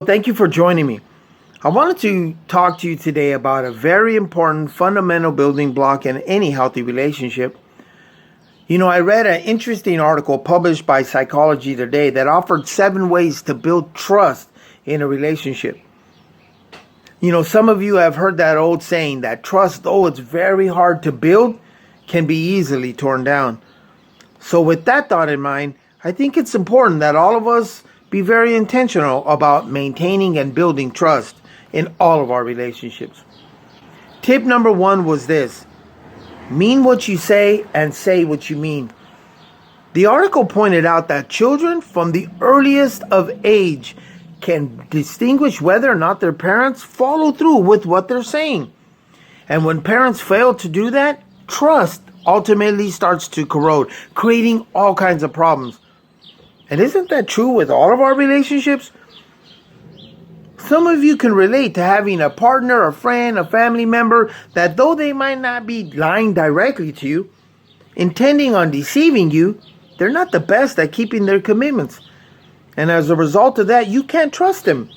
Thank you for joining me. I wanted to talk to you today about a very important fundamental building block in any healthy relationship. I read an interesting article published by Psychology Today that offered 7 ways to build trust in a relationship. Some of you have heard that old saying that trust, though it's very hard to build, can be easily torn down. So with that thought in mind, I think it's important that all of us be very intentional about maintaining and building trust in all of our relationships. Tip number 1 was this: mean what you say and say what you mean. The article pointed out that children from the earliest of age can distinguish whether or not their parents follow through with what they're saying. And when parents fail to do that, trust ultimately starts to corrode, creating all kinds of problems. And isn't that true with all of our relationships? Some of you can relate to having a partner, a friend, a family member that, though they might not be lying directly to you, intending on deceiving you, they're not the best at keeping their commitments. And as a result of that, you can't trust them.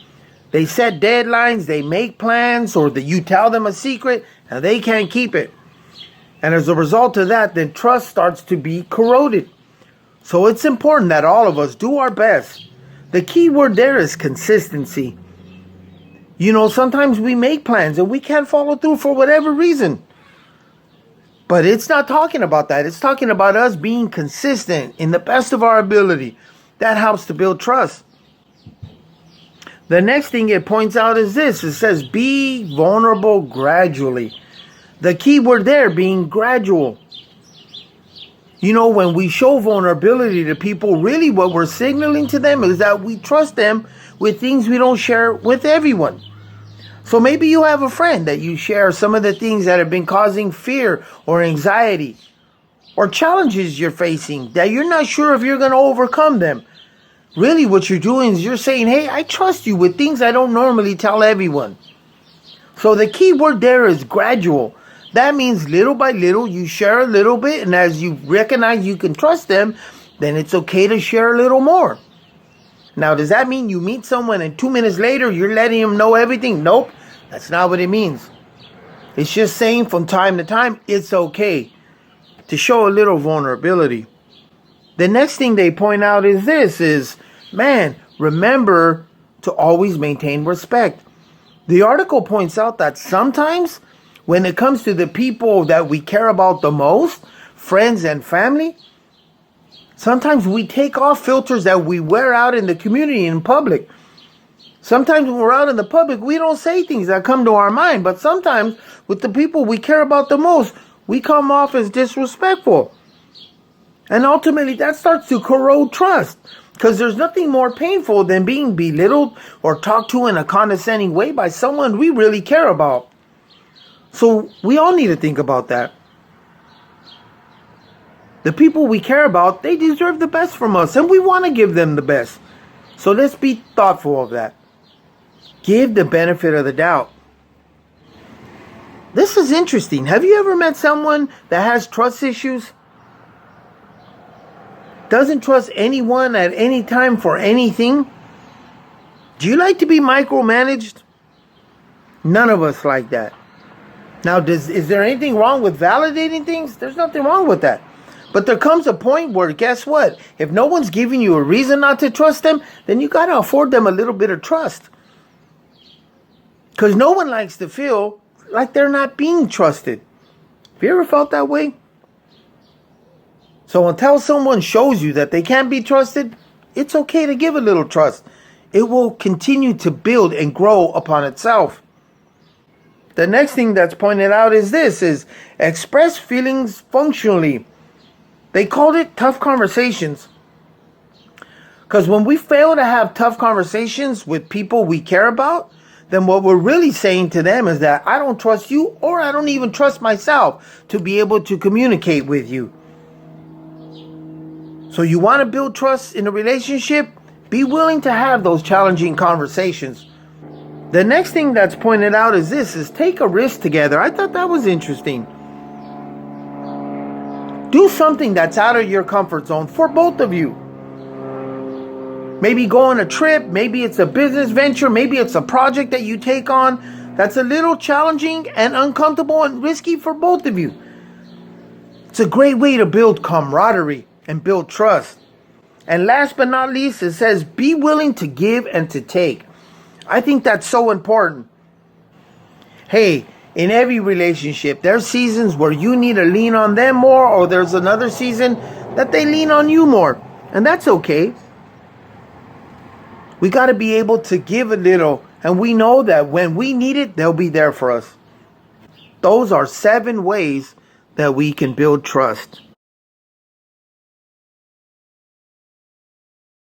They set deadlines, they make plans, or that you tell them a secret and they can't keep it. And as a result of that, then trust starts to be corroded. So it's important that all of us do our best. The key word there is consistency. Sometimes we make plans and we can't follow through for whatever reason. But it's not talking about that. It's talking about us being consistent in the best of our ability. That helps to build trust. The next thing it points out is this. It says, be vulnerable gradually. The key word there being gradual. When we show vulnerability to people, really what we're signaling to them is that we trust them with things we don't share with everyone. So maybe you have a friend that you share some of the things that have been causing fear or anxiety or challenges you're facing that you're not sure if you're going to overcome them. Really what you're doing is you're saying, hey, I trust you with things I don't normally tell everyone. So the key word there is gradual. That means little by little, you share a little bit, and as you recognize you can trust them, then it's okay to share a little more. Now, does that mean you meet someone and 2 minutes later, you're letting them know everything? Nope, that's not what it means. It's just saying from time to time, it's okay to show a little vulnerability. The next thing they point out is this, remember to always maintain respect. The article points out that sometimes when it comes to the people that we care about the most, friends and family, sometimes we take off filters that we wear out in the community in public. Sometimes when we're out in the public, we don't say things that come to our mind. But sometimes with the people we care about the most, we come off as disrespectful. And ultimately that starts to corrode trust. Because there's nothing more painful than being belittled or talked to in a condescending way by someone we really care about. So we all need to think about that. The people we care about, they deserve the best from us, and we want to give them the best. So let's be thoughtful of that. Give the benefit of the doubt. This is interesting. Have you ever met someone that has trust issues? Doesn't trust anyone at any time for anything? Do you like to be micromanaged? None of us like that. Now, is there anything wrong with validating things? There's nothing wrong with that. But there comes a point where, guess what? If no one's giving you a reason not to trust them, then you got to afford them a little bit of trust. Because no one likes to feel like they're not being trusted. Have you ever felt that way? So until someone shows you that they can't be trusted, it's okay to give a little trust. It will continue to build and grow upon itself. The next thing that's pointed out is this, is express feelings functionally. They called it tough conversations. Because when we fail to have tough conversations with people we care about, then what we're really saying to them is that I don't trust you, or I don't even trust myself to be able to communicate with you. So you want to build trust in a relationship? Be willing to have those challenging conversations. The next thing that's pointed out is this, is take a risk together. I thought that was interesting. Do something that's out of your comfort zone for both of you. Maybe go on a trip, maybe it's a business venture, maybe it's a project that you take on that's a little challenging and uncomfortable and risky for both of you. It's a great way to build camaraderie and build trust. And last but not least, it says be willing to give and to take. I think that's so important. Hey, in every relationship, there's seasons where you need to lean on them more, or there's another season that they lean on you more. And that's okay. We got to be able to give a little, and we know that when we need it, they'll be there for us. Those are 7 ways that we can build trust.